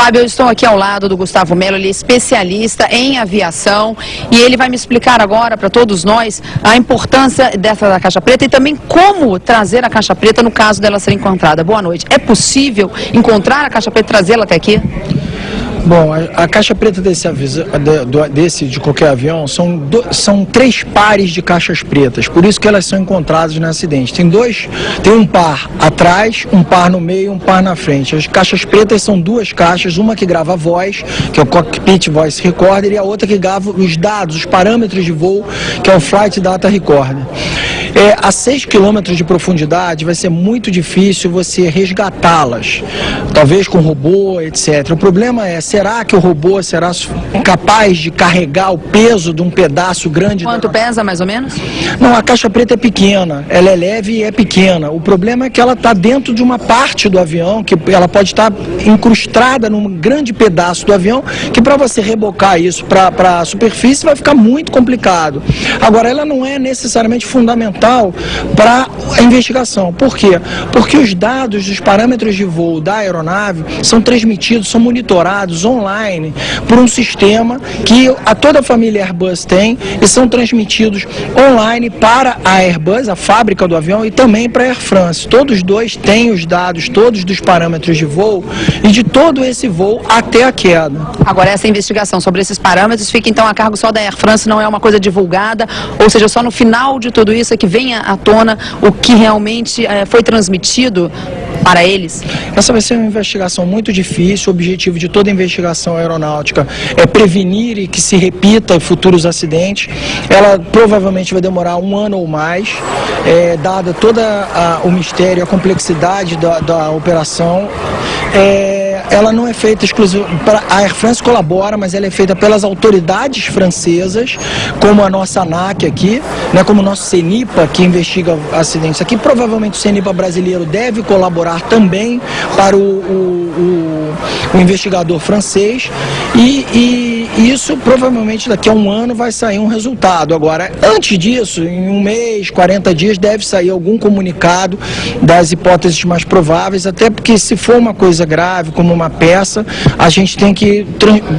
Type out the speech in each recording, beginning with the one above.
Fábio, eu estou aqui ao lado do Gustavo Melo, ele é especialista em aviação e ele vai me explicar agora para todos nós a importância da caixa preta e também como trazer a caixa preta no caso dela ser encontrada. Boa noite. É possível encontrar a caixa preta e trazê-la até aqui? Bom, a caixa preta de qualquer avião são 3 pares de caixas pretas, por isso que elas são encontradas no acidente. Tem um par atrás, um par no meio e um par na frente. As caixas pretas são 2 caixas, uma que grava a voz, que é o Cockpit Voice Recorder, e a outra que grava os dados, os parâmetros de voo, que é o Flight Data Recorder. A 6 km de profundidade vai ser muito difícil você resgatá-las, talvez com robô, etc. O problema é, será que o robô será capaz de carregar o peso de um pedaço grande? Quanto pesa, mais ou menos? Não, a caixa preta é pequena, ela é leve e é pequena. O problema é que ela está dentro de uma parte do avião, que ela pode estar incrustada num grande pedaço do avião, que para você rebocar isso para a superfície vai ficar muito complicado. Agora, ela não é necessariamente fundamental para a investigação. Por quê? Porque os dados dos parâmetros de voo da aeronave são transmitidos, são monitorados online por um sistema que toda a família Airbus tem e são transmitidos online para a Airbus, a fábrica do avião, e também para a Air France. Todos dois têm os dados, todos dos parâmetros de voo e de todo esse voo até a queda. Agora, essa investigação sobre esses parâmetros fica então a cargo só da Air France, não é uma coisa divulgada, ou seja, só no final de tudo isso é que venha à tona o que realmente foi transmitido para eles? Essa vai ser uma investigação muito difícil. O objetivo de toda investigação aeronáutica é prevenir e que se repita futuros acidentes. Ela provavelmente vai demorar 1 ano ou mais, dada todo o mistério, a complexidade da operação. Ela não é feita exclusiva, a Air France colabora, mas ela é feita pelas autoridades francesas, como a nossa ANAC aqui, né, como o nosso CENIPA, que investiga acidentes aqui. Provavelmente o CENIPA brasileiro deve colaborar também para o investigador francês e isso provavelmente daqui a 1 ano vai sair um resultado. Agora, antes disso, em 1 mês, 40 dias, deve sair algum comunicado das hipóteses mais prováveis, até porque se for uma coisa grave, como uma peça, a gente tem que...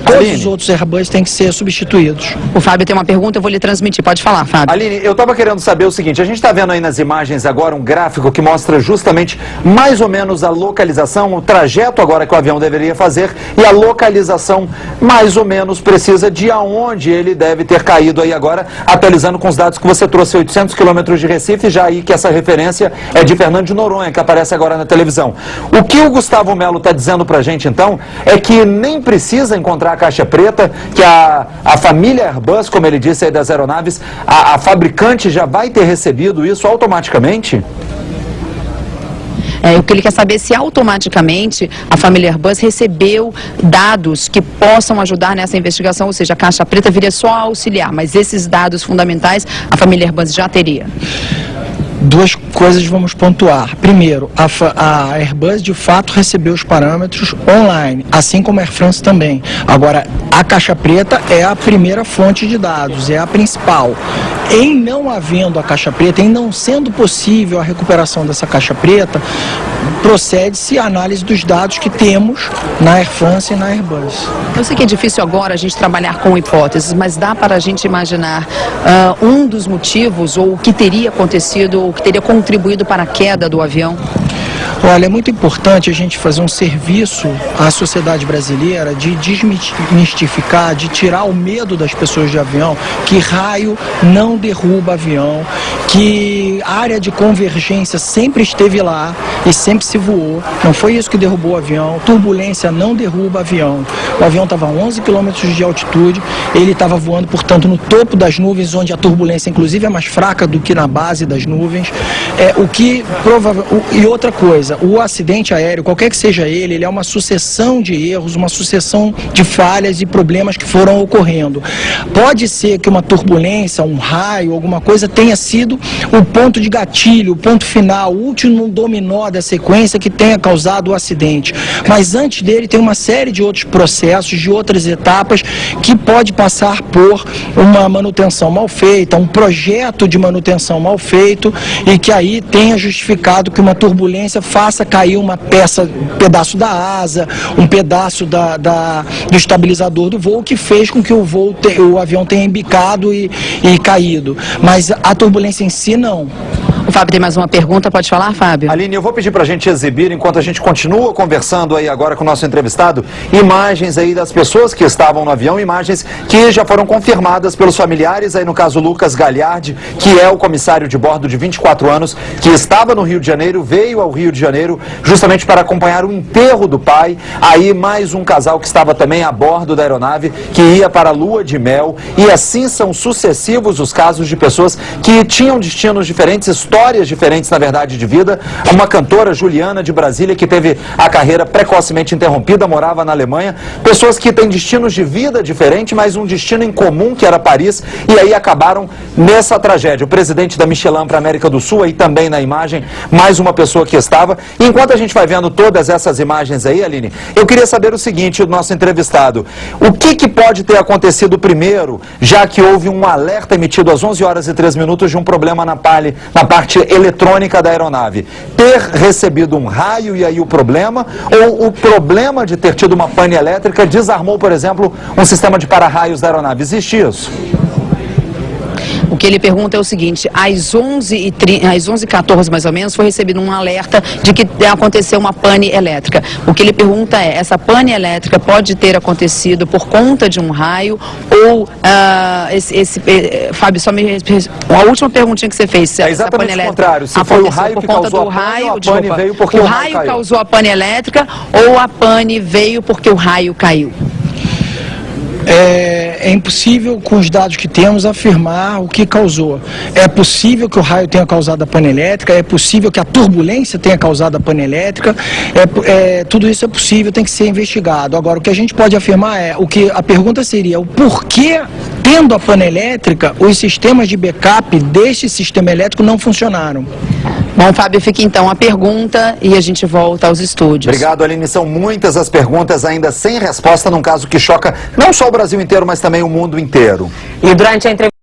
Todos os outros Airbus têm que ser substituídos. O Fábio tem uma pergunta, eu vou lhe transmitir. Pode falar, Fábio. Aline, eu estava querendo saber o seguinte, a gente está vendo aí nas imagens agora um gráfico que mostra justamente mais ou menos a localização, o trajeto agora que o avião deveria fazer e a localização mais ou menos precisa de aonde ele deve ter caído aí agora, atualizando com os dados que você trouxe, 800 quilômetros de Recife, já aí que essa referência é de Fernando de Noronha, que aparece agora na televisão. O que o Gustavo Melo está dizendo pra gente então, é que nem precisa encontrar a caixa preta, que a família Airbus, como ele disse aí das aeronaves, a fabricante já vai ter recebido isso automaticamente? O que ele quer saber é se automaticamente a família Airbus recebeu dados que possam ajudar nessa investigação, ou seja, a caixa preta viria só a auxiliar, mas esses dados fundamentais a família Airbus já teria. 2 coisas vamos pontuar. Primeiro, a Airbus de fato recebeu os parâmetros online, assim como a Air France também. Agora, a caixa preta é a primeira fonte de dados, é a principal. Em não havendo a caixa preta, em não sendo possível a recuperação dessa caixa preta, procede-se a análise dos dados que temos na Air France e na Airbus. Eu sei que é difícil agora a gente trabalhar com hipóteses, mas dá para a gente imaginar um dos motivos ou o que teria acontecido, ou que teria contribuído para a queda do avião? Olha, é muito importante a gente fazer um serviço à sociedade brasileira de desmistificar, de tirar o medo das pessoas de avião, que raio não derruba avião, que a área de convergência sempre esteve lá e sempre se voou. Não foi isso que derrubou o avião. Turbulência não derruba avião. O avião estava a 11 km de altitude, ele estava voando, portanto, no topo das nuvens, onde a turbulência, inclusive, é mais fraca do que na base das nuvens. E outra coisa, o acidente aéreo, qualquer que seja ele é uma sucessão de erros, uma sucessão de falhas e problemas que foram ocorrendo. Pode ser que uma turbulência, um raio, alguma coisa tenha sido sido o ponto de gatilho, o ponto final, o último dominó da sequência que tenha causado o acidente. Mas antes dele tem uma série de outros processos, de outras etapas, que pode passar por uma manutenção mal feita, um projeto de manutenção mal feito, e que aí tenha justificado que uma turbulência faça cair uma pedaço da asa, um pedaço do estabilizador do voo, que fez com que o avião tenha embicado e caído. Mas a turbulência em si, não. O Fábio tem mais uma pergunta, pode falar, Fábio? Aline, eu vou pedir para a gente exibir, enquanto a gente continua conversando aí agora com o nosso entrevistado, imagens aí das pessoas que estavam no avião, imagens que já foram confirmadas pelos familiares, aí no caso Lucas Gagliardi, que é o comissário de bordo de 24 anos, que estava no Rio de Janeiro, veio ao Rio de Janeiro justamente para acompanhar o enterro do pai, aí mais um casal que estava também a bordo da aeronave, que ia para a lua de mel, e assim são sucessivos os casos de pessoas que tinham destinos diferentes, histórias diferentes, na verdade, de vida. Uma cantora, Juliana, de Brasília, que teve a carreira precocemente interrompida, morava na Alemanha. Pessoas que têm destinos de vida diferentes, mas um destino em comum, que era Paris, e aí acabaram nessa tragédia. O presidente da Michelin para a América do Sul, aí também na imagem, mais uma pessoa que estava. E enquanto a gente vai vendo todas essas imagens aí, Aline, eu queria saber o seguinte, o nosso entrevistado, o que pode ter acontecido primeiro, já que houve um alerta emitido às 11 horas e 3 minutos de um problema na parte eletrônica da aeronave, ter recebido um raio e aí o problema, ou o problema de ter tido uma pane elétrica desarmou, por exemplo, um sistema de para-raios da aeronave? Existe isso? O que ele pergunta é o seguinte, às 11h14 mais ou menos, foi recebido um alerta de que aconteceu uma pane elétrica. O que ele pergunta é, essa pane elétrica pode ter acontecido por conta de um raio ou, Fábio, só a última perguntinha que você fez. É exatamente o contrário, se foi o raio que causou a pane, ou a pane veio porque o raio caiu. Causou a pane elétrica ou a pane veio porque o raio caiu? É impossível, com os dados que temos, afirmar o que causou. É possível que o raio tenha causado a pane elétrica, é possível que a turbulência tenha causado a pane elétrica, tudo isso é possível, tem que ser investigado. Agora, o que a gente pode afirmar a pergunta seria o porquê, tendo a pane elétrica, os sistemas de backup deste sistema elétrico não funcionaram. Bom, Fábio, fica então a pergunta e a gente volta aos estúdios. Obrigado, Aline. São muitas as perguntas ainda sem resposta num caso que choca não só o Brasil inteiro, mas também o mundo inteiro. E durante a entrevista